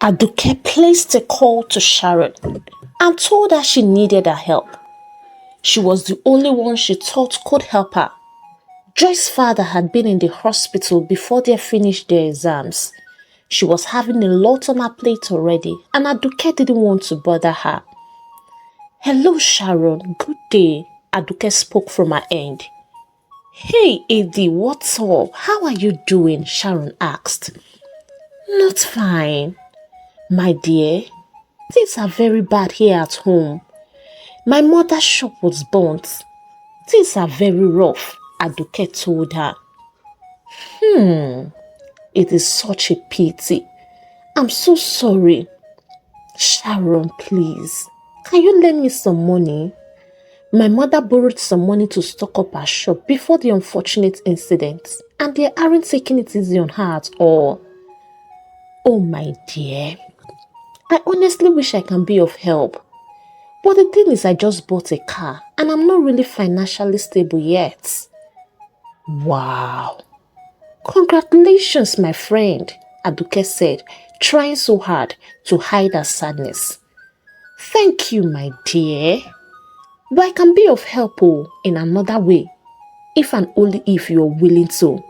Aduke placed a call to Sharon and told her she needed her help. She was the only one she thought could help her. Joy's father had been in the hospital before they finished their exams. She was having a lot on her plate already, and Aduke didn't want to bother her. "Hello, Sharon. Good day," Aduke spoke from her end. "Hey, Eddie, what's up? How are you doing?" Sharon asked. "Not fine, my dear. Things are very bad here at home. My mother's shop was burnt. Things are very rough," Aduke told her. It is such a pity. I'm so sorry." "Sharon, please, can you lend me some money? My mother borrowed some money to stock up her shop before the unfortunate incident, and they aren't taking it easy on her at all." "Oh, my dear, I honestly wish I can be of help. But the thing is, I just bought a car and I'm not really financially stable yet." "Wow. Congratulations, my friend," Aduke said, trying so hard to hide her sadness. "Thank you, my dear. But I can be of help in another way, if and only if you are willing to."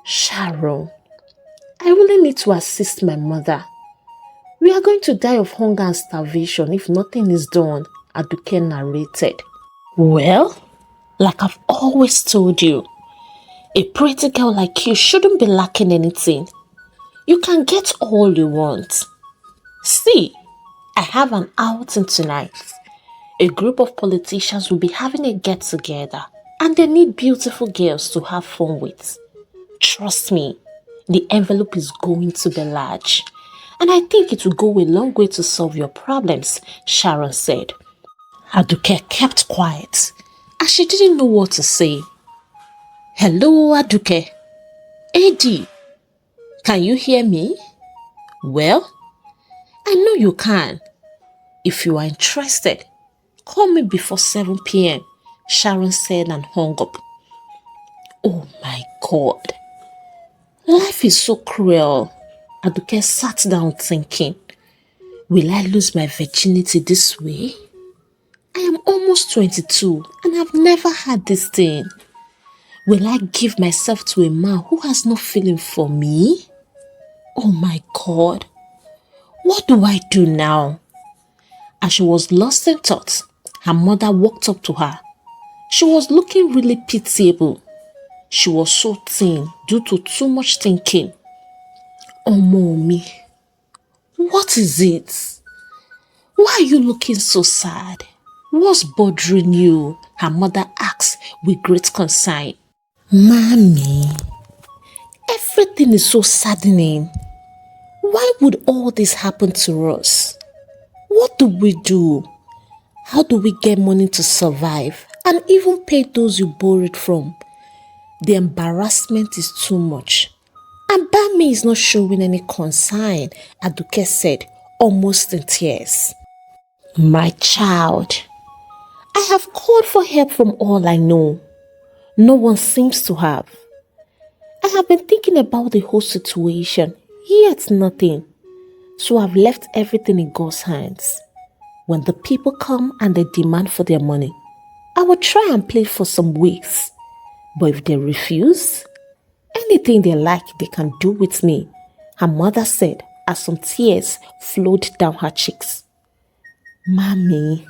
"Sharon, I really need to assist my mother. We are going to die of hunger and starvation if nothing is done," Aduke narrated. "Well, like I've always told you, a pretty girl like you shouldn't be lacking anything. You can get all you want. See, I have an outing tonight. A group of politicians will be having a get-together and they need beautiful girls to have fun with. Trust me, the envelope is going to be large. And I think it will go a long way to solve your problems," Sharon said. Aduke kept quiet as she didn't know what to say. "Hello, Aduke. Eddie, can you hear me?" "Well, I know you can. If you are interested, call me before 7 p.m., Sharon said and hung up. Oh my God. Life is so cruel. Aduke sat down thinking, will I lose my virginity this way? I am almost 22 and I've never had this thing. Will I give myself to a man who has no feeling for me? Oh my God. What do I do now? As she was lost in thought, her mother walked up to her. She was looking really pitiable. She was so thin due to too much thinking. Oh, mommy, what is it? Why are you looking so sad? What's bothering you? Her mother asked with great concern. Mommy, everything is so saddening. Why would all this happen to us? What do we do? How do we get money to survive and even pay those you borrowed from? The embarrassment is too much. And Bami is not showing any concern, Aduke said, almost in tears. My child, I have called for help from all I know. No one seems to have. I have been thinking about the whole situation, yet nothing. So I've left everything in God's hands. When the people come and they demand for their money, I will try and play for some weeks. But if they refuse, anything they like they can do with me, her mother said as some tears flowed down her cheeks. Mommy,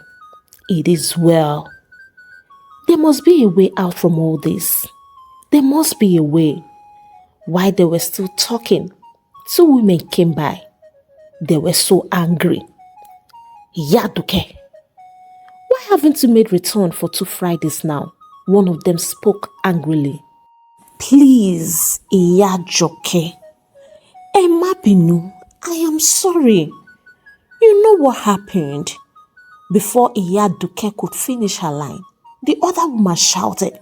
it is well. There must be a way out from all this. There must be a way. While they were still talking, two women came by. They were so angry. Yaduke, why haven't you made return for 2 Fridays now? One of them spoke angrily. Please, Iyajoke. Emma Binu, I am sorry. You know what happened? Before Iyaduke could finish her line, the other woman shouted,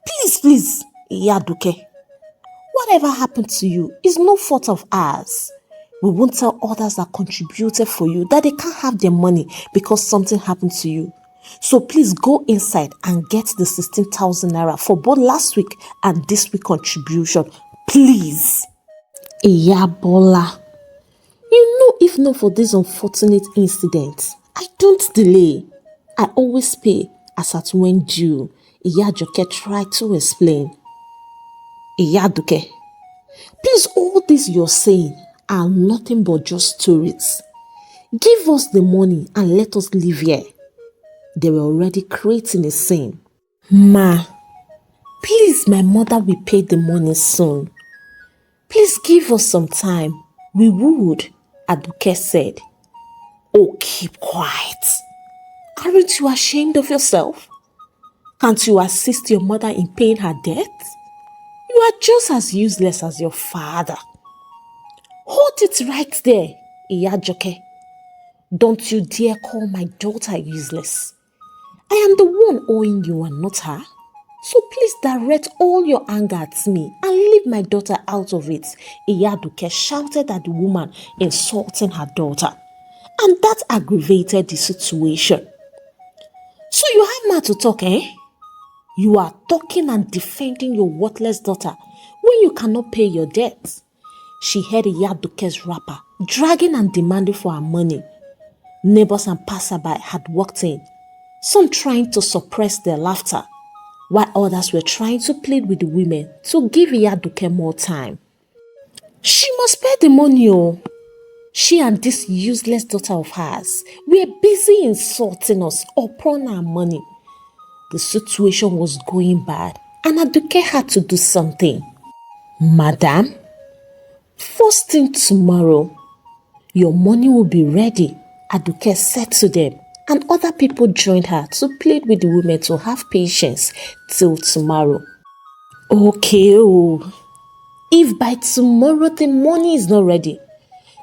Please, Iyaduke. Whatever happened to you is no fault of ours. We won't tell others that contributed for you that they can't have their money because something happened to you. So please go inside and get the 16,000 naira for both last week and this week contribution. Please. Iyabola, You know, if not for this unfortunate incident, I don't delay. I always pay as at when due, Iyajoke tried to explain. Iyaduke, please, all this you're saying are nothing but just stories. Give us the money and let us live here. They were already creating a scene. Ma, please, my mother will pay the money soon. Please give us some time. We would, Aduke said. Oh, keep quiet. Aren't you ashamed of yourself? Can't you assist your mother in paying her debt? You are just as useless as your father. Hold it right there, Iyajoke. Don't you dare call my daughter useless. I am the one owing you and not her. So please direct all your anger at me and leave my daughter out of it, Iyaduke shouted at the woman insulting her daughter. And that aggravated the situation. So you have more to talk, eh? You are talking and defending your worthless daughter when you cannot pay your debts. She heard Iyaduke's rapper dragging and demanding for her money. Neighbors and passerby had walked in, some trying to suppress their laughter, while others were trying to plead with the women to give Iyaduke more time. She must pay the money, oh. She and this useless daughter of hers were busy insulting us upon our money. The situation was going bad and Aduke had to do something. Madam, first thing tomorrow, your money will be ready, Aduke said to them, and other people joined her to plead with the women to have patience till tomorrow. Okay, oh. If by tomorrow the money is not ready,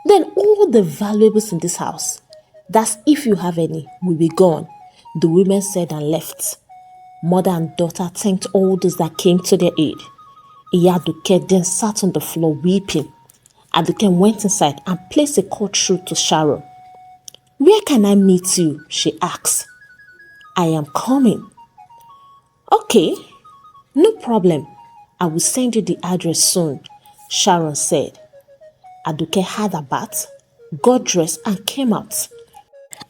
then all the valuables in this house, that's if you have any, will be gone, the women said and left. Mother and daughter thanked all those that came to their aid. Iyaduke then sat on the floor weeping. Aduke went inside and placed a call through to Sharon. Where can I meet you? She asked. I am coming. Okay, no problem. I will send you the address soon, Sharon said. Aduke had a bath, got dressed and came out.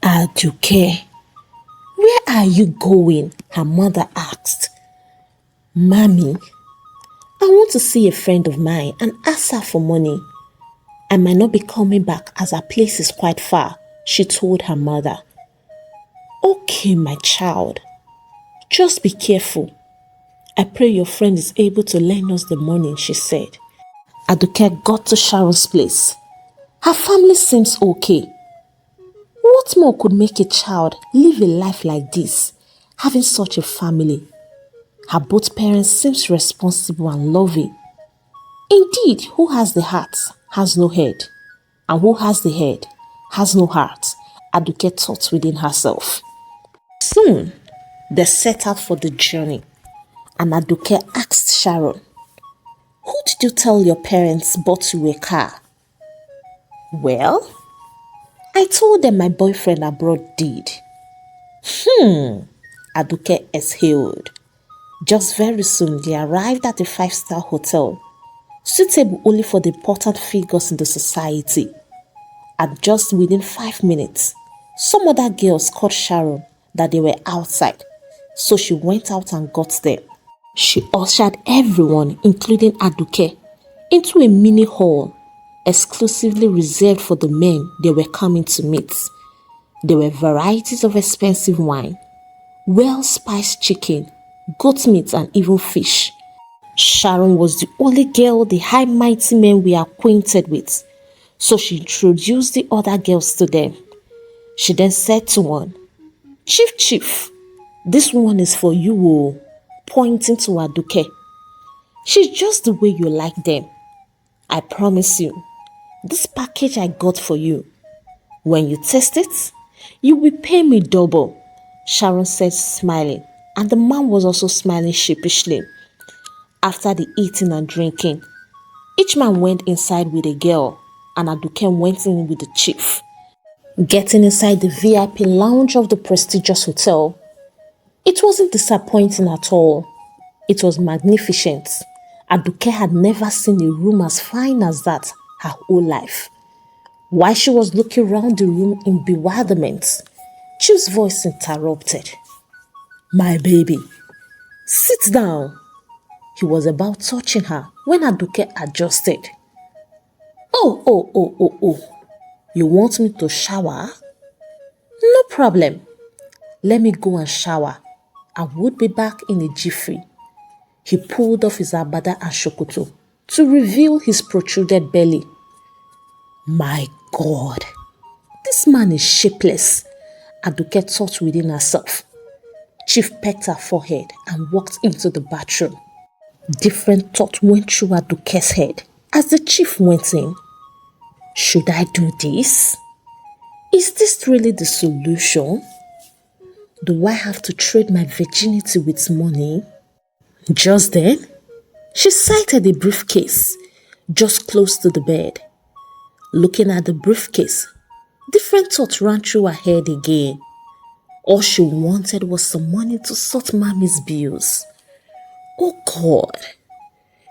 Aduke, where are you going? Her mother asked. Mommy, I want to see a friend of mine and ask her for money. I might not be coming back as her place is quite far, she told her mother. Okay, my child. Just be careful. I pray your friend is able to lend us the money, she said. Aduke got to Sharon's place. Her family seems okay. What more could make a child live a life like this, having such a family? Her both parents seems responsible and loving. Indeed, who has the heart has no head, and who has the head has no heart, Aduke thought within herself. Soon, they set out for the journey, and Aduke asked Sharon, who did you tell your parents bought you a car? Well, I told them my boyfriend abroad did. Aduke exhaled. Just very soon, they arrived at a 5-star hotel, suitable only for the important figures in the society. And just within 5 minutes, some other girls caught Sharon that they were outside, so she went out and got them. She ushered everyone, including Aduke, into a mini hall, exclusively reserved for the men they were coming to meet. There were varieties of expensive wine, well-spiced chicken, goat meat and even fish. Sharon was the only girl the high mighty men were acquainted with, so she introduced the other girls to them. She then said to one, Chief, this one is for you, oh, pointing to Aduke. She's just the way you like them. I promise you, this package I got for you, when you taste it, you will pay me double, Sharon said smiling, and the man was also smiling sheepishly. After the eating and drinking, each man went inside with a girl, and Aduke went in with the chief. Getting inside the VIP lounge of the prestigious hotel, it wasn't disappointing at all. It was magnificent. Aduke had never seen a room as fine as that her whole life. While she was looking round the room in bewilderment, Chief's voice interrupted. "My baby, sit down." He was about touching her when Aduke adjusted. Oh. You want me to shower? No problem. Let me go and shower. I would be back in a jiffy. He pulled off his abada and shokoto to reveal his protruded belly. My God, this man is shapeless, Aduke thought within herself. Chief pecked her forehead and walked into the bathroom. Different thoughts went through Aduke's head as the chief went in. Should I do this? Is this really the solution? Do I have to trade my virginity with money? Just then, she sighted a briefcase just close to the bed. Looking at the briefcase, different thoughts ran through her head again. All she wanted was some money to sort Mommy's bills. Oh God,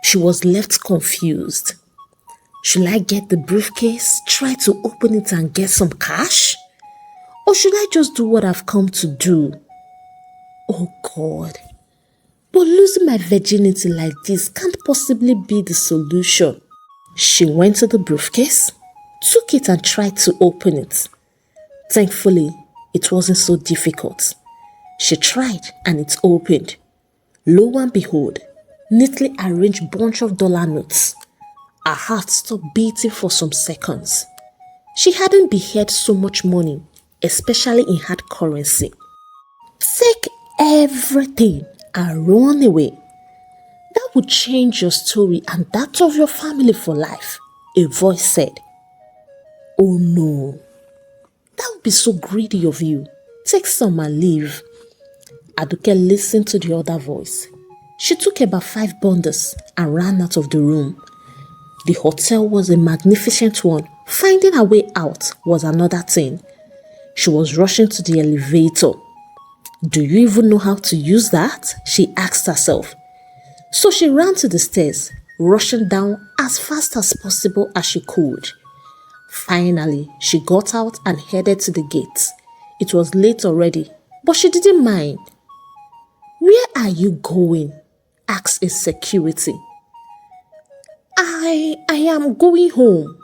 she was left confused. Should I get the briefcase, try to open it and get some cash? Or should I just do what I've come to do? Oh God, but losing my virginity like this can't possibly be the solution. She went to the briefcase, took it and tried to open it. Thankfully, it wasn't so difficult. She tried and it opened. Lo and behold, neatly arranged bunch of dollar notes. Her heart stopped beating for some seconds. She hadn't beheld so much money, especially in hard currency. Take everything and run away. That would change your story and that of your family for life, a voice said. Oh no, that would be so greedy of you. Take some and leave. Aduke listened to the other voice. She took about 5 bundles and ran out of the room. The hotel was a magnificent one. Finding her way out was another thing. She was rushing to the elevator. Do you even know how to use that? She asked herself. So she ran to the stairs, rushing down as fast as possible as she could. Finally, she got out and headed to the gate. It was late already, but she didn't mind. Where are you going? Asked a security. I am going home.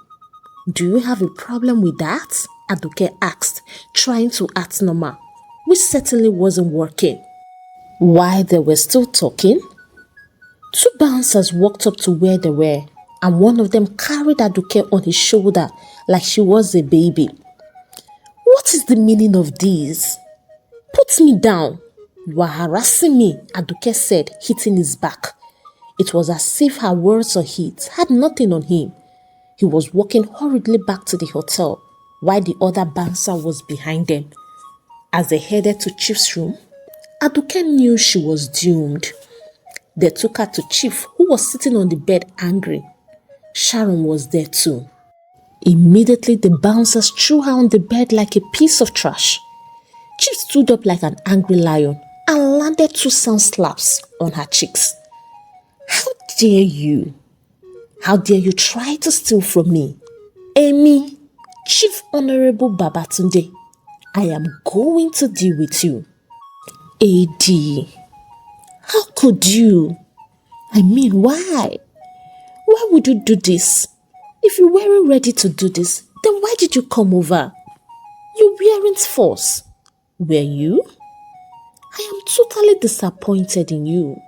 Do you have a problem with that? Aduke asked, trying to act normal, which certainly wasn't working. While they were still talking, 2 bouncers walked up to where they were, and one of them carried Aduke on his shoulder like she was a baby. What is the meaning of this? Put me down. You are harassing me, Aduke said, hitting his back. It was as if her words or hits had nothing on him. He was walking hurriedly back to the hotel while the other bouncer was behind them. As they headed to Chief's room, Aduke knew she was doomed. They took her to Chief, who was sitting on the bed angry. Sharon was there too. Immediately, the bouncers threw her on the bed like a piece of trash. Chief stood up like an angry lion and landed 2 sound slaps on her cheeks. How dare you? How dare you try to steal from me? Amy, Chief Honorable Babatunde, I am going to deal with you. AD, how could you? I mean, why? Why would you do this? If you weren't ready to do this, then why did you come over? You weren't forced, were you? I am totally disappointed in you.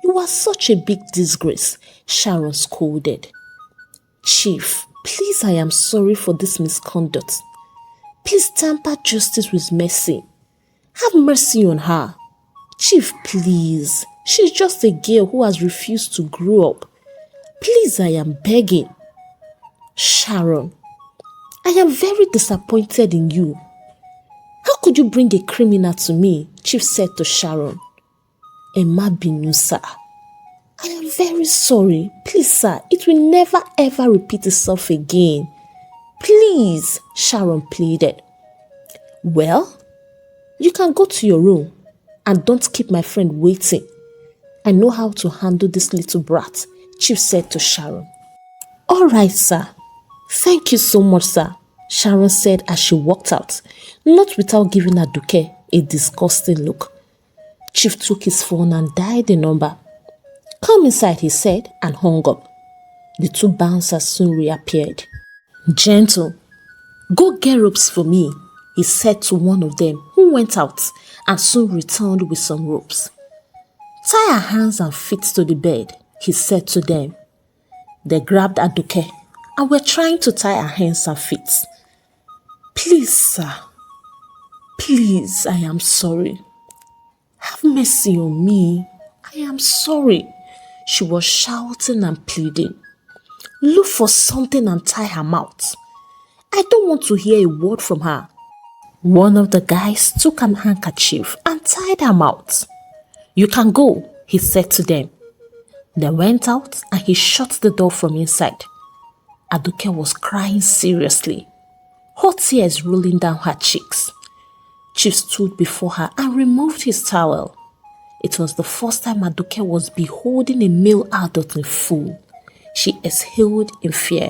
You are such a big disgrace, Sharon scolded. Chief, please, I am sorry for this misconduct. Please temper justice with mercy. Have mercy on her. Chief, please. She's just a girl who has refused to grow up. Please, I am begging. Sharon, I am very disappointed in you. How could you bring a criminal to me? Chief said to Sharon. Emma Binu, sir. I am very sorry. Please, sir, it will never ever repeat itself again. Please, Sharon pleaded. Well, you can go to your room and don't keep my friend waiting. I know how to handle this little brat, Chief said to Sharon. All right, sir. Thank you so much, sir. Sharon said as she walked out, not without giving Aduke a disgusting look. Chief took his phone and dialed the number. "Come inside," he said, and hung up. The two bouncers soon reappeared. "Gentle, go get ropes for me," he said to one of them, who went out and soon returned with some ropes. "Tie her hands and feet to the bed," he said to them. They grabbed Aduke and were trying to tie her hands and feet. "Please, sir. Please, I am sorry. Have mercy on me. I am sorry," she was shouting and pleading. "Look for something and tie her mouth. I don't want to hear a word from her." One of the guys took an handkerchief and tied her mouth. "You can go," he said to them. They went out and he shut the door from inside. Aduke was crying seriously, hot tears rolling down her cheeks. Chief stood before her and removed his towel. It was the first time Aduke was beholding a male adult in full. She exhaled in fear.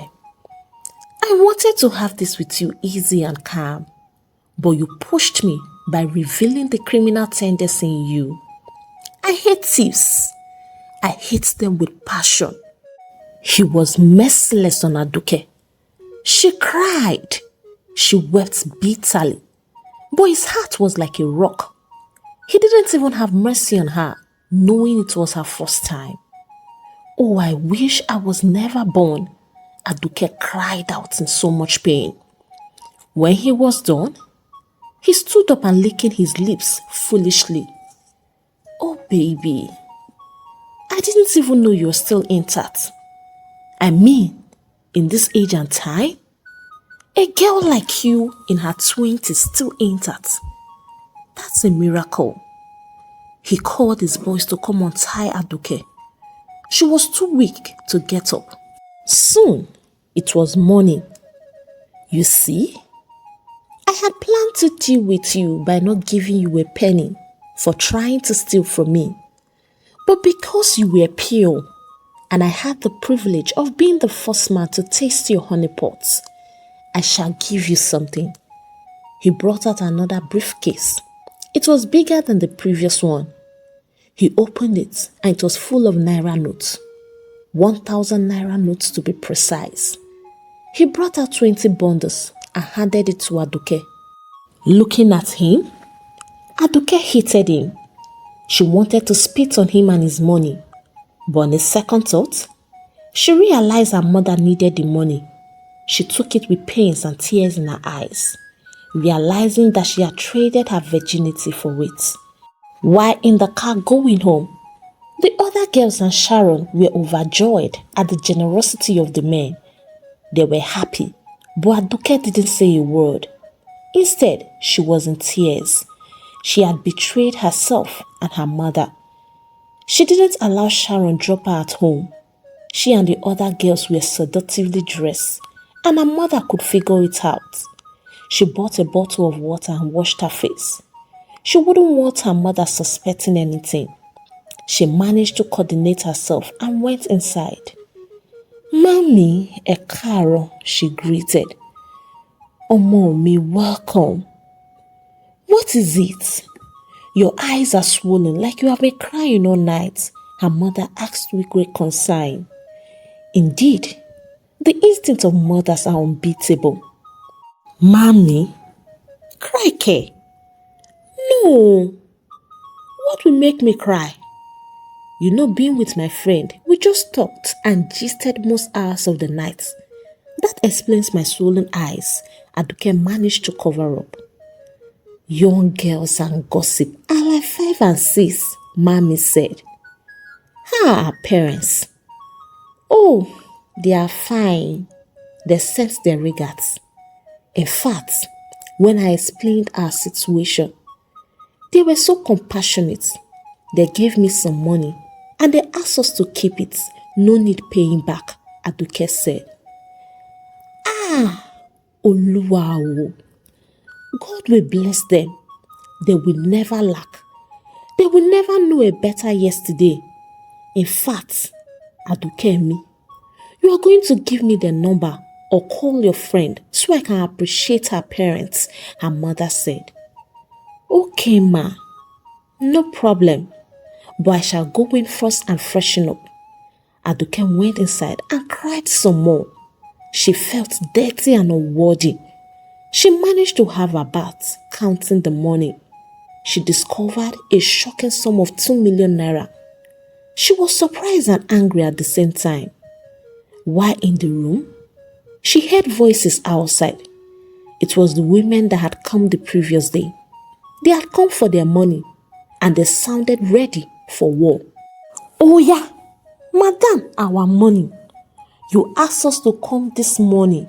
"I wanted to have this with you easy and calm, but you pushed me by revealing the criminal tendency in you. I hate thieves. I hate them with passion." He was merciless on Aduke. She cried. She wept bitterly. But his heart was like a rock. He didn't even have mercy on her, knowing it was her first time. "Oh, I wish I was never born," Aduke cried out in so much pain. When he was done, he stood up and licking his lips foolishly. "Oh, baby, I didn't even know you were still intact. I mean, in this age and time, a girl like you in her 20s still intact. That's a miracle." He called his boys to come untie Aduke. She was too weak to get up. Soon, it was morning. "You see, I had planned to deal with you by not giving you a penny for trying to steal from me. But because you were pure, and I had the privilege of being the first man to taste your honey pots, I shall give you something." He brought out another briefcase. It was bigger than the previous one. He opened it and it was full of Naira notes. 1,000 Naira notes to be precise. He brought out 20 bundles and handed it to Aduke. Looking at him, Aduke hated him. She wanted to spit on him and his money. But on a second thought, she realized her mother needed the money. She took it with pains and tears in her eyes, realizing that she had traded her virginity for it. While in the car going home, the other girls and Sharon were overjoyed at the generosity of the men. They were happy, but Aduke didn't say a word. Instead, she was in tears. She had betrayed herself and her mother. She didn't allow Sharon drop her at home. She and the other girls were seductively dressed, and her mother could figure it out. She bought a bottle of water and washed her face. She wouldn't want her mother suspecting anything. She managed to coordinate herself and went inside. "Mommy, ẹ káàárọ̀," she greeted. "Ọmọ mi, welcome. What is it? Your eyes are swollen like you have been crying all night," her mother asked with great concern. Indeed, the instincts of mothers are unbeatable. "Mommy, crikey. No. What will make me cry? You know, being with my friend, we just talked and gisted most hours of the night. That explains my swollen eyes," Aduke managed to cover up. "Young girls and gossip are like 5 and 6, Mommy said." "How are our parents?" "Oh, they are fine. They sent their regards. In fact, when I explained our situation, they were so compassionate. They gave me some money and they asked us to keep it. No need paying back," Aduke said. Oluwa o. God will bless them. They will never lack. They will never know a better yesterday. In fact, Adukemi, you are going to give me the number or call your friend so I can appreciate her parents, her mother said. Okay, ma, no problem, but I shall go in first and freshen up. Aduke went inside and cried some more. She felt dirty and unworthy. She managed to have a bath, counting the money. She discovered a shocking sum of 2 million naira. She was surprised and angry at the same time. While in the room, she heard voices outside. It was the women that had come the previous day. They had come for their money and they sounded ready for war. Oh yeah, madam, our money. You asked us to come this morning.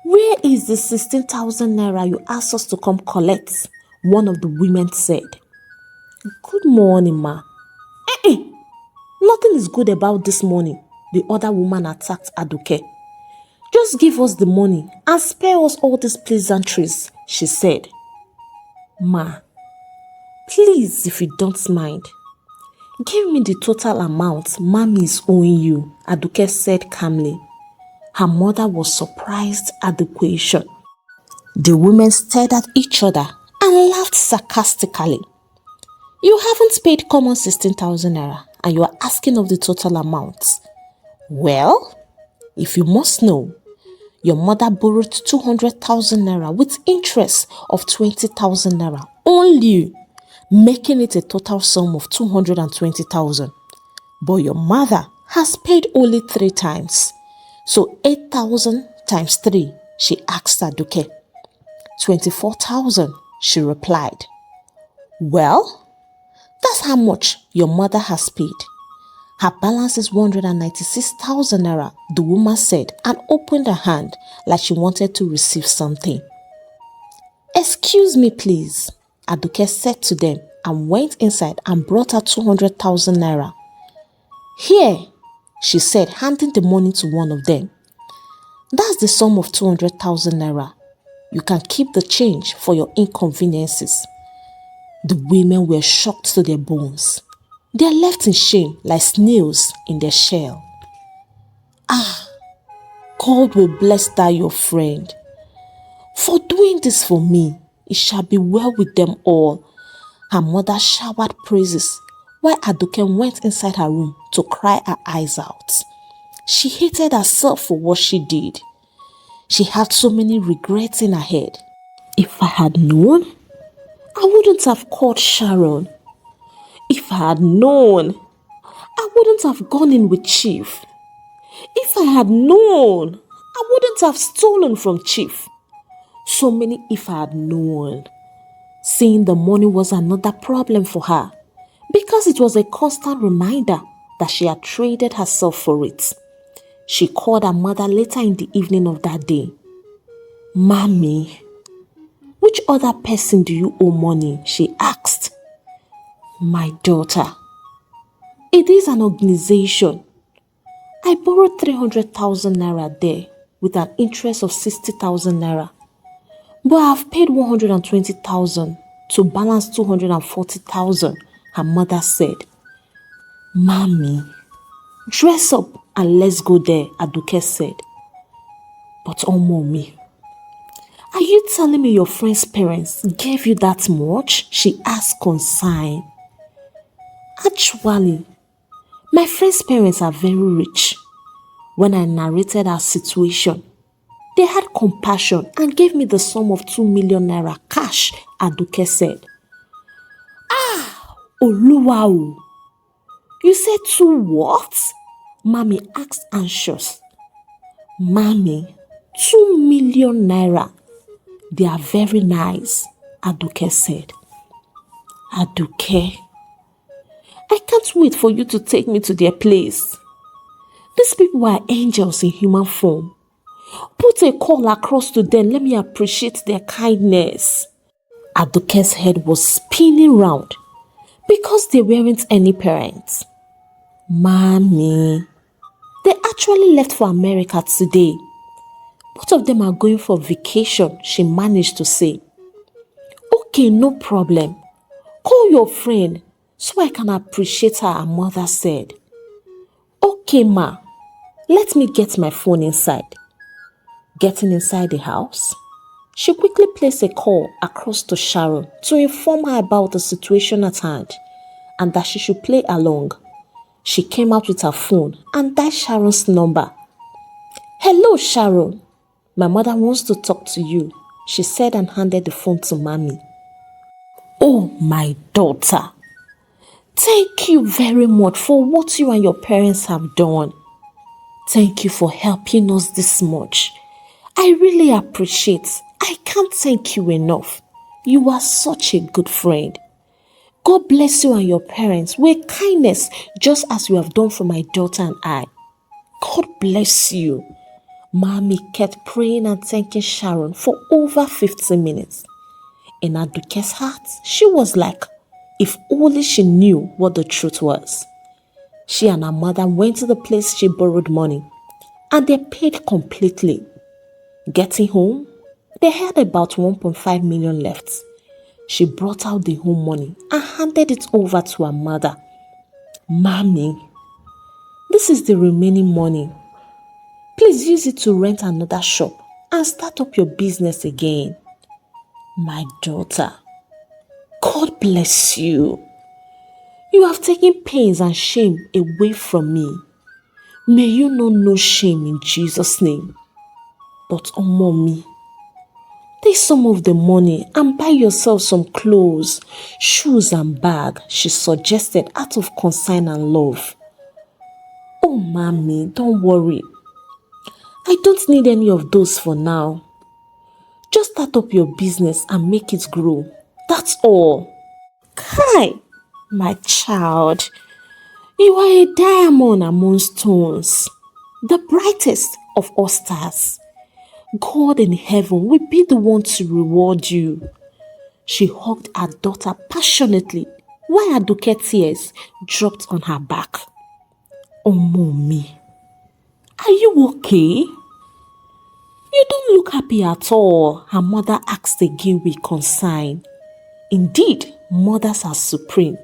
Where is the 16,000 naira you asked us to come collect? One of the women said. Good morning, ma. Nothing is good about this morning, the other woman attacked Aduke. Just give us the money and spare us all these pleasantries, she said. Ma, please, if you don't mind, give me the total amount Mommy is owing you, Aduke said calmly. Her mother was surprised at the question. The women stared at each other and laughed sarcastically. You haven't paid common 16,000 naira and you are asking of the total amount. Well, if you must know, your mother borrowed 200,000 naira with interest of 20,000 naira only, making it a total sum of 220,000. But your mother has paid only 3 times. So 8,000 times 3, she asked Aduke. 24,000, she replied. Well, that's how much your mother has paid. Her balance is 196,000 naira, the woman said and opened her hand like she wanted to receive something. Excuse me, please, Aduke said to them and went inside and brought her 200,000 naira. Here, she said, handing the money to one of them. That's the sum of 200,000 naira. You can keep the change for your inconveniences. The women were shocked to their bones. They are left in shame like snails in their shell. God will bless that your friend. For doing this for me, it shall be well with them all. Her mother showered praises while Aduke went inside her room to cry her eyes out. She hated herself for what she did. She had so many regrets in her head. If I had known, I wouldn't have called Sharon. If I had known, I wouldn't have gone in with Chief. If I had known, I wouldn't have stolen from Chief. So many if I had known. Seeing the money was another problem for her because it was a constant reminder that she had traded herself for it. She called her mother later in the evening of that day. Mommy, which other person do you owe money? She asked. My daughter, it is an organization. I borrowed 300,000 naira there with an interest of 60,000 naira. But I have paid 120,000 to balance 240,000, her mother said. Mommy, dress up and let's go there, Aduke said. But oh mommy, are you telling me your friend's parents gave you that much? She asked concerned. Actually, my friend's parents are very rich. When I narrated our situation, they had compassion and gave me the sum of 2 million naira cash, Aduke said. Oluwao, you said 2 what? Mommy asked anxious. Mommy, 2 million naira. They are very nice, Aduke said. Aduke, I can't wait for you to take me to their place. These people are angels in human form. Put a call across to them. Let me appreciate their kindness. Aduke's head was spinning round because they weren't any parents. Mommy, they actually left for America today. Both of them are going for vacation, she managed to say. Okay, no problem. Call your friend so I can appreciate her, her mother said. Okay, ma. Let me get my phone inside. Getting inside the house, she quickly placed a call across to Sharon to inform her about the situation at hand and that she should play along. She came out with her phone and dialed Sharon's number. "Hello, Sharon. My mother wants to talk to you," she said and handed the phone to Mommy. "Oh, my daughter. Thank you very much for what you and your parents have done. Thank you for helping us this much. I really appreciate. I can't thank you enough. You are such a good friend. God bless you and your parents with kindness, just as you have done for my daughter and I. God bless you." Mommy kept praying and thanking Sharon for over 15 minutes. In Aduke's heart, she was like, if only she knew what the truth was. She and her mother went to the place she borrowed money and they paid completely. Getting home, they had about 1.5 million left. She brought out the home money and handed it over to her mother. "Mommy, this is the remaining money. Please use it to rent another shop and start up your business again. My daughter, God bless you. You have taken pains and shame away from me. May you not know shame in Jesus' name. But mommy, take some of the money and buy yourself some clothes, shoes and bag," she suggested out of concern and love. "Oh, mommy, don't worry. I don't need any of those for now. Just start up your business and make it grow. That's all." "Kai, my child, you are a diamond among stones, the brightest of all stars. God in heaven will be the one to reward you." She hugged her daughter passionately while Aduke tears dropped on her back. "Oh, mommy, are you okay? You don't look happy at all," her mother asked again with concern. Indeed, mothers are supreme.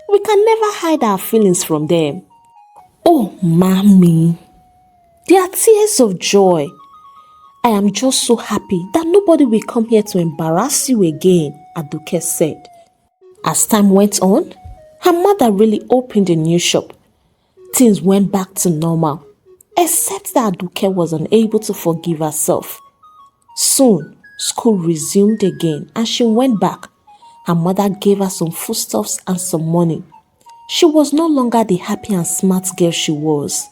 We can never hide our feelings from them. "Oh, mommy, they are tears of joy. I am just so happy that nobody will come here to embarrass you again," Aduke said. As time went on, her mother really opened a new shop. Things went back to normal, except that Aduke was unable to forgive herself. Soon, school resumed again and she went back. Her mother gave her some foodstuffs and some money. She was no longer the happy and smart girl she was.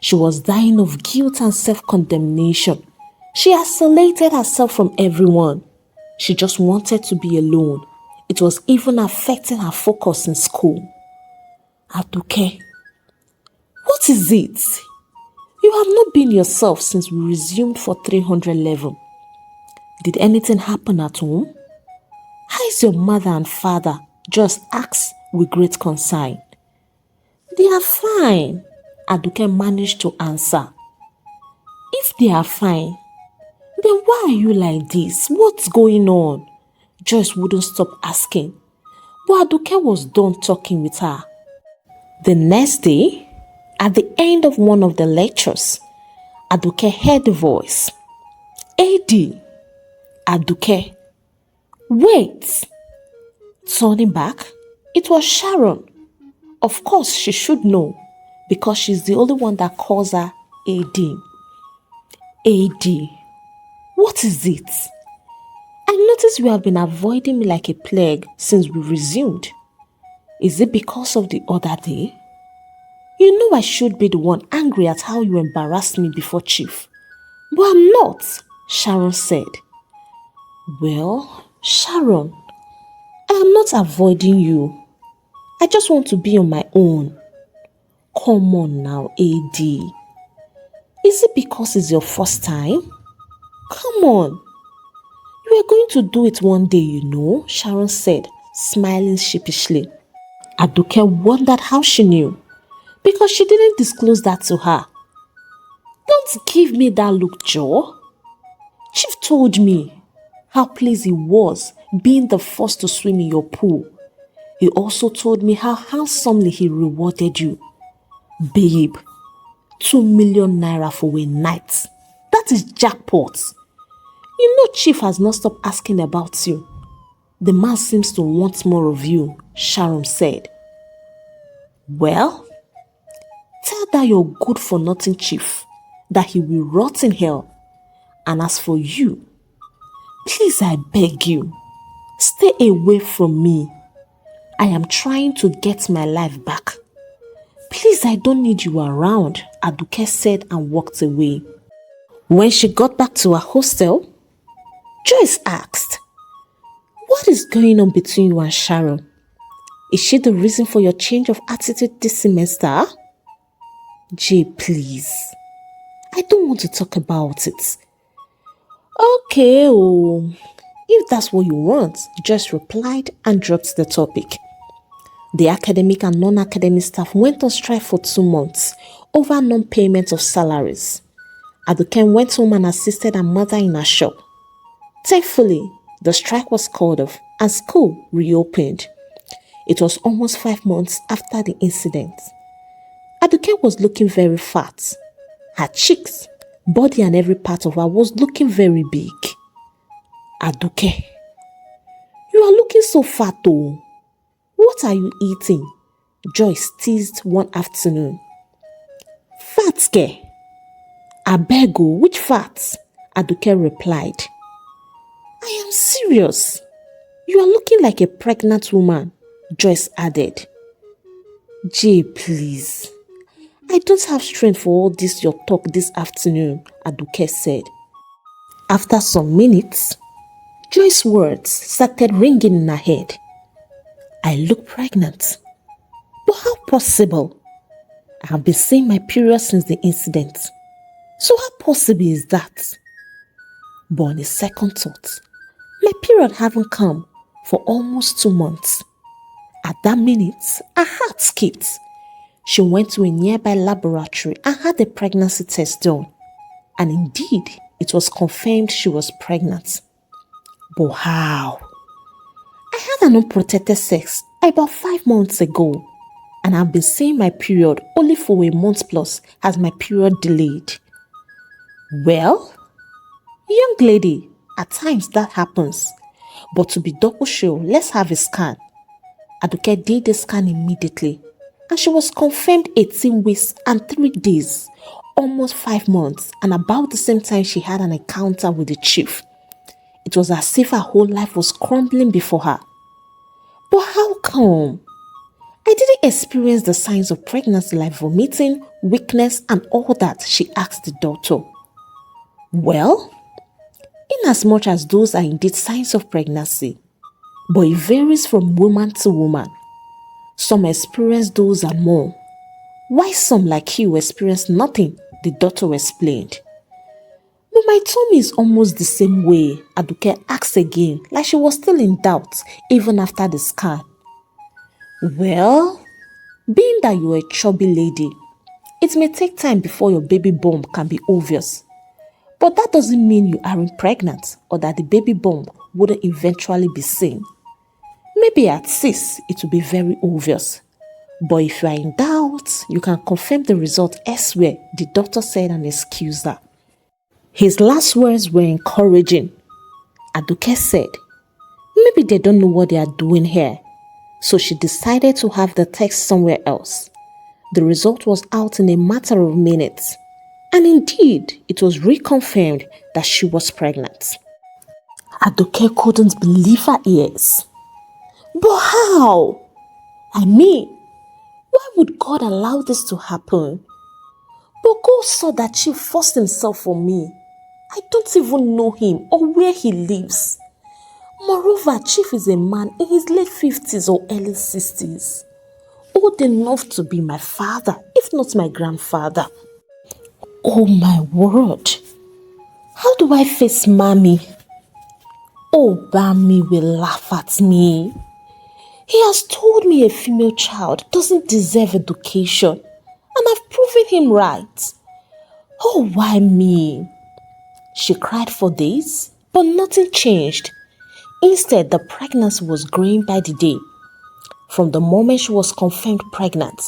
She was dying of guilt and self-condemnation. She isolated herself from everyone. She just wanted to be alone. It was even affecting her focus in school. "Aduke, what is it? You have not been yourself since we resumed for 300 level. Did anything happen at home? How is your mother and father?" Just asked with great concern. "They are fine," Aduke managed to answer. "If they are fine, then why are you like this? What's going on?" Joyce wouldn't stop asking, but Aduke was done talking with her. The next day, at the end of one of the lectures, Aduke heard a voice. "AD, Aduke, wait." Turning back, it was Sharon. Of course, she should know because she's the only one that calls her AD. "AD, what is it? I notice you have been avoiding me like a plague since we resumed. Is it because of the other day? You know I should be the one angry at how you embarrassed me before Chief. But I'm not," Sharon said. "Well, Sharon, I am not avoiding you. I just want to be on my own." "Come on now, AD. Is it because it's your first time? Come on. You are going to do it one day, you know," Sharon said, smiling sheepishly. Aduke wondered how she knew, because she didn't disclose that to her. "Don't give me that look, Joe. Chief told me how pleased he was being the first to swim in your pool. He also told me how handsomely he rewarded you. Babe, 2 million naira for a night. That That is jackpot. You know Chief has not stopped asking about you. The man seems to want more of you, Sharon said. Well, tell that your good-for-nothing chief that he will rot in hell. And as for you, please I beg you, stay away from me. I am trying to get my life back. Please, I don't need you around, Aduke said and walked away. When she got back to her hostel, Joyce asked, "What is going on between you and Sharon? Is she the reason for your change of attitude this semester?" Jay, please. I don't want to talk about it. Okay, oh, if that's what you want, Joyce replied and dropped the topic. The academic and non-academic staff went on strike for 2 months over non-payment of salaries. Aduke went home and assisted her mother in her shop. Thankfully, the strike was called off and school reopened. It was almost 5 months after the incident. Aduke was looking very fat. Her cheeks, body and every part of her was looking very big. Aduke, you are looking so fat though. What are you eating? Joyce teased one afternoon. Fat girl. Abego, which fat? Aduke replied. I am serious. You are looking like a pregnant woman, Joyce added. Jay, please. I don't have strength for all this your talk this afternoon, Aduke said. After some minutes, Joyce's words started ringing in her head. I look pregnant. But how possible? I have been seeing my period since the incident. So how possible is that? But on a second thought, my period haven't come for almost 2 months. At that minute, her heart skipped. She went to a nearby laboratory and had a pregnancy test done. And indeed, it was confirmed she was pregnant. But how? I had an unprotected sex about 5 months ago, and I've been seeing my period only for a month plus as my period delayed. Well, young lady, at times that happens, but to be double sure, let's have a scan. Aduke did the scan immediately, and she was confirmed 18 weeks and 3 days, almost 5 months, and about the same time she had an encounter with the chief. It was as if her whole life was crumbling before her. But how come? I didn't experience the signs of pregnancy like vomiting, weakness, and all that, she asked the doctor. Well, inasmuch as those are indeed signs of pregnancy, but it varies from woman to woman. Some experience those and more, while some like you experience nothing, the doctor explained. But my tummy is almost the same way, Aduke asked again, like she was still in doubt, even after the scan. Well, being that you're a chubby lady, it may take time before your baby bump can be obvious. But that doesn't mean you aren't pregnant or that the baby bump wouldn't eventually be seen. Maybe at 6, it will be very obvious. But if you are in doubt, you can confirm the result elsewhere, the doctor said and excused her. His last words were encouraging. Aduke said, maybe they don't know what they are doing here. So she decided to have the test somewhere else. The result was out in a matter of minutes. And indeed, it was reconfirmed that she was pregnant. Aduke couldn't believe her ears. But how? I mean, why would God allow this to happen? But God saw that Chief forced himself for me. I don't even know him or where he lives. Moreover, Chief is a man in his late 50s or early 60s. Old enough to be my father, if not my grandfather. Oh my word. How do I face Mommy? Oh, Bami will laugh at me. He has told me a female child doesn't deserve education, and I've proven him right. Oh, why me? She cried for days, but nothing changed. Instead, the pregnancy was growing by the day. From the moment she was confirmed pregnant,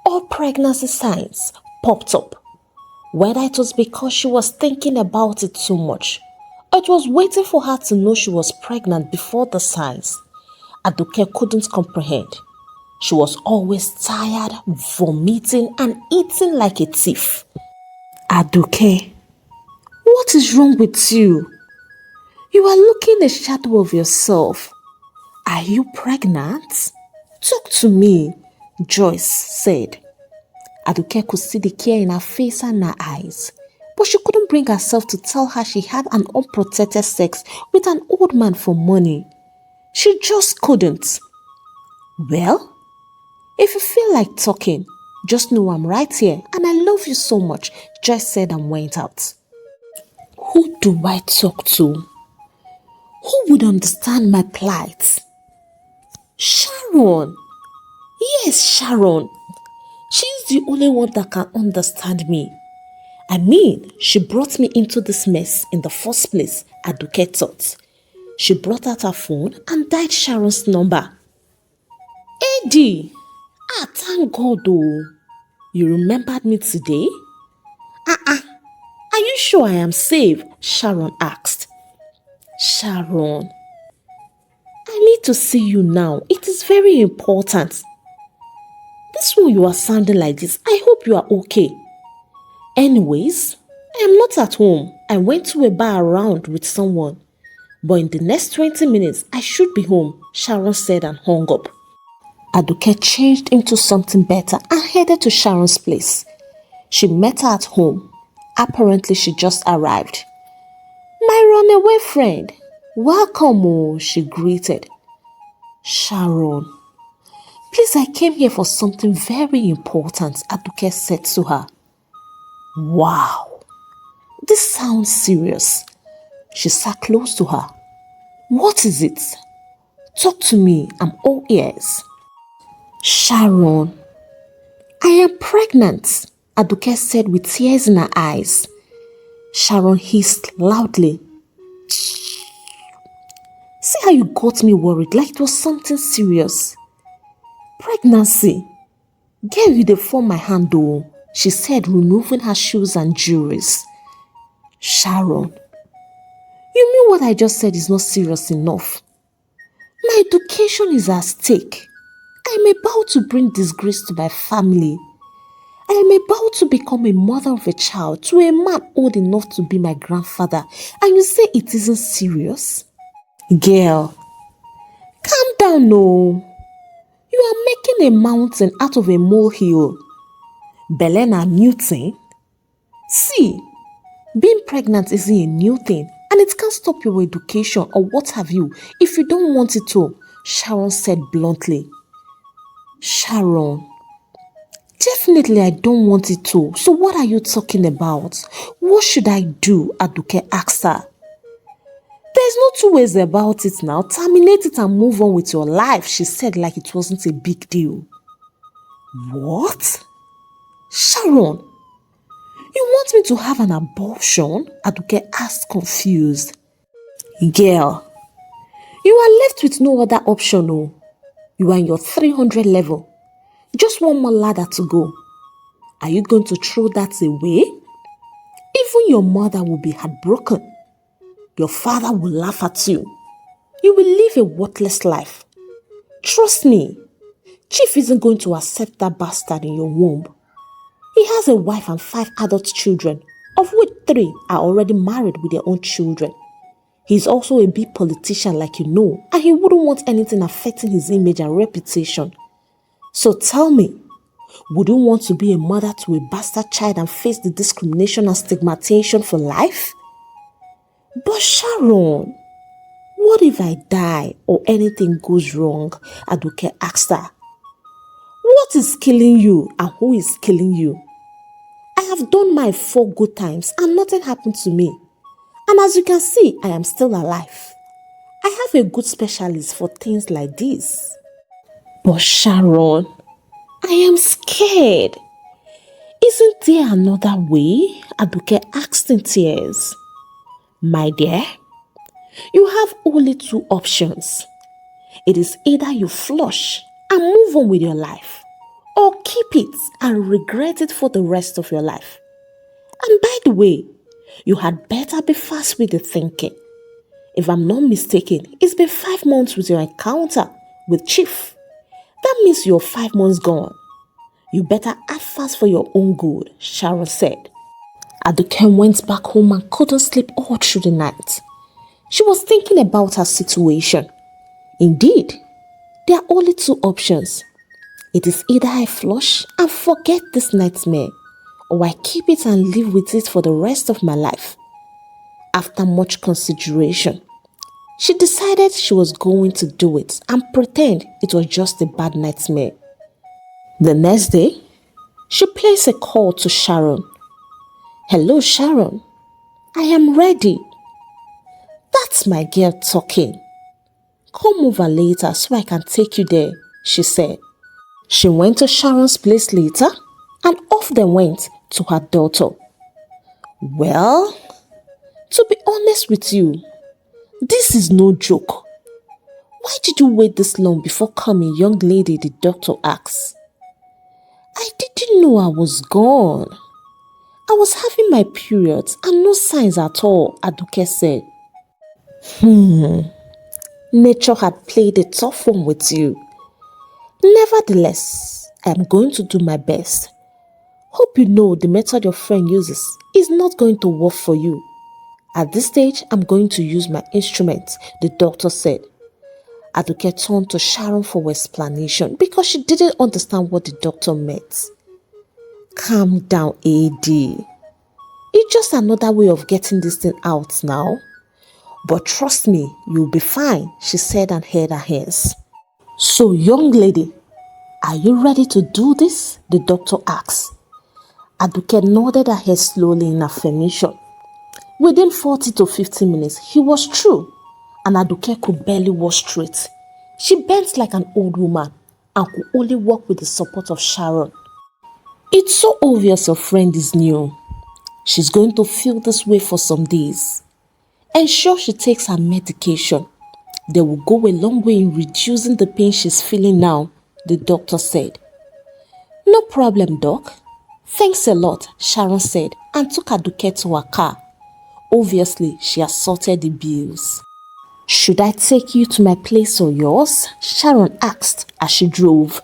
all pregnancy signs popped up. Whether it was because she was thinking about it too much, or it was waiting for her to know she was pregnant before the signs, Aduke couldn't comprehend. She was always tired, vomiting, and eating like a thief. Aduke, what is wrong with you? You are looking a shadow of yourself. Are you pregnant? Talk to me, Joyce said. Aduke could see the care in her face and her eyes, but she couldn't bring herself to tell her she had an unprotected sex with an old man for money. She just couldn't. Well, if you feel like talking, just know I'm right here and I love you so much, Joyce said and went out. Who do I talk to? Who would understand my plight? Sharon. Yes, Sharon. She's the only one that can understand me. I mean, she brought me into this mess in the first place, Aduke thought. She brought out her phone and dialed Sharon's number. Eddie! Thank God though. You remembered me today? Are you sure I am safe? Sharon asked. Sharon, I need to see you now. It is very important. This one you are sounding like this. I hope you are okay. Anyways, I am not at home. I went to a bar around with someone. But in the next 20 minutes, I should be home, Sharon said and hung up. Aduke changed into something better and headed to Sharon's place. She met her at home. Apparently, she just arrived. My runaway friend. Welcome, oh, she greeted. Sharon. Please, I came here for something very important, Aduke said to her. Wow, this sounds serious. She sat close to her. What is it? Talk to me, I'm all ears. Sharon, I am pregnant, Aduke said with tears in her eyes. Sharon hissed loudly. See how you got me worried like it was something serious. Pregnancy. Girl, you dey form my hand though, she said, removing her shoes and jewelries. Sharon, you mean what I just said is not serious enough? My education is at stake. I am about to bring disgrace to my family. I am about to become a mother of a child to a man old enough to be my grandfather, and you say it isn't serious? Girl, calm down no. You are making a mountain out of a molehill. Belen a new thing? See, being pregnant isn't a new thing and it can't stop your education or what have you if you don't want it to, Sharon said bluntly. Sharon, definitely I don't want it to. So what are you talking about? What should I do? Aduke asked her. There's no two ways about it now. Terminate it and move on with your life, she said like it wasn't a big deal. What? Sharon, you want me to have an abortion? Aduke asked confused. Girl, you are left with no other option. Oh. You are in your 300 level. Just one more ladder to go. Are you going to throw that away? Even your mother will be heartbroken. Your father will laugh at you. You will live a worthless life. Trust me, Chief isn't going to accept that bastard in your womb. He has a wife and 5 adult children, of which 3 are already married with their own children. He's also a big politician like you know, and he wouldn't want anything affecting his image and reputation. So tell me, would you want to be a mother to a bastard child and face the discrimination and stigmatization for life? But Sharon, what if I die or anything goes wrong? Aduke asked her. What is killing you and who is killing you? I have done my 4 good times and nothing happened to me. And as you can see, I am still alive. I have a good specialist for things like this. But Sharon, I am scared. Isn't there another way? Aduke asked in tears. My dear, you have only 2 options. It is either you flush and move on with your life, or keep it and regret it for the rest of your life. And by the way, you had better be fast with the thinking. If I'm not mistaken, it's been 5 months with your encounter with Chief. That means you're 5 months gone. You better act fast for your own good, Sharon said. Aduke went back home and couldn't sleep all through the night. She was thinking about her situation. Indeed, there are only 2 options. It is either I flush and forget this nightmare, or I keep it and live with it for the rest of my life. After much consideration, she decided she was going to do it and pretend it was just a bad nightmare. The next day, she placed a call to Sharon. "Hello, Sharon. I am ready." "That's my girl talking. Come over later so I can take you there," she said. She went to Sharon's place later and off they went to her daughter. "Well, to be honest with you, this is no joke. Why did you wait this long before coming, young lady?" the doctor asked. "I didn't know I was gone. I was having my periods and no signs at all," Aduke said. Nature had played a tough one with you. Nevertheless, I am going to do my best. Hope you know the method your friend uses is not going to work for you. At this stage, I'm going to use my instrument, the doctor said. Aduke turned to Sharon for explanation because she didn't understand what the doctor meant. "Calm down, AD. It's just another way of getting this thing out now. But trust me, you'll be fine," she said and held her hands. "So, young lady, are you ready to do this?" the doctor asked. Aduke nodded her head slowly in affirmation. Within 40 to 50 minutes, he was through, and Aduke could barely walk straight. She bent like an old woman and could only walk with the support of Sharon. "It's so obvious your friend is new. She's going to feel this way for some days. Ensure she takes her medication. They will go a long way in reducing the pain she's feeling now," the doctor said. "No problem, Doc. Thanks a lot," Sharon said and took Aduke to her car. Obviously, she had sorted the bills. "Should I take you to my place or yours?" Sharon asked as she drove.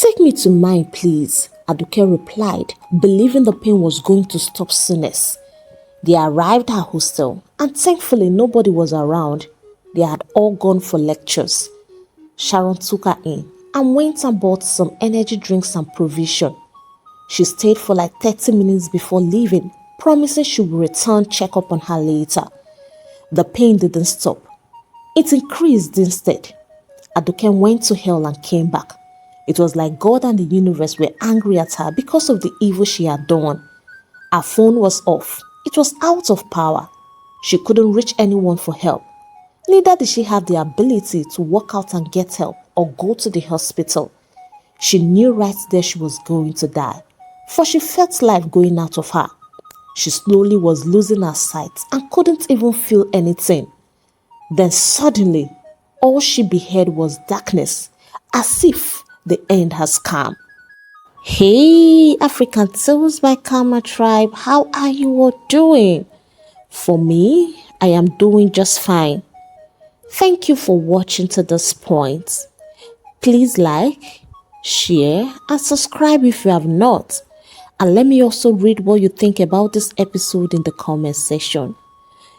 "Take me to mine, please," Aduke replied, believing the pain was going to stop soonest. They arrived at her hostel and thankfully nobody was around. They had all gone for lectures. Sharon took her in and went and bought some energy drinks and provision. She stayed for like 30 minutes before leaving, promising she would return check up on her later. The pain didn't stop. It increased instead. Aduke went to hell and came back. It was like God and the universe were angry at her because of the evil she had done. Her phone was off. It was out of power. She couldn't reach anyone for help. Neither did she have the ability to walk out and get help or go to the hospital. She knew right there she was going to die, for she felt life going out of her. She slowly was losing her sight and couldn't even feel anything. Then suddenly, all she beheld was darkness, as if the end has come. Hey, African Tales by Kamma tribe, how are you all doing? For me, I am doing just fine. Thank you for watching to this point. Please like, share and subscribe if you have not. And let me also read what you think about this episode in the comment section.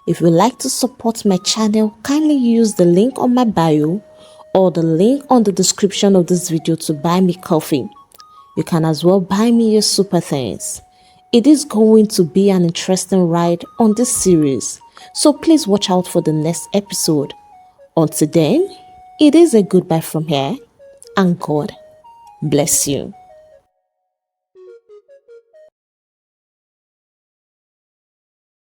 If you'd like to support my channel, kindly use the link on my bio or the link on the description of this video to buy me coffee. You can as well buy me your super thanks. It is going to be an interesting ride on this series, so please watch out for the next episode. Until then, it is a goodbye from here, and God bless you.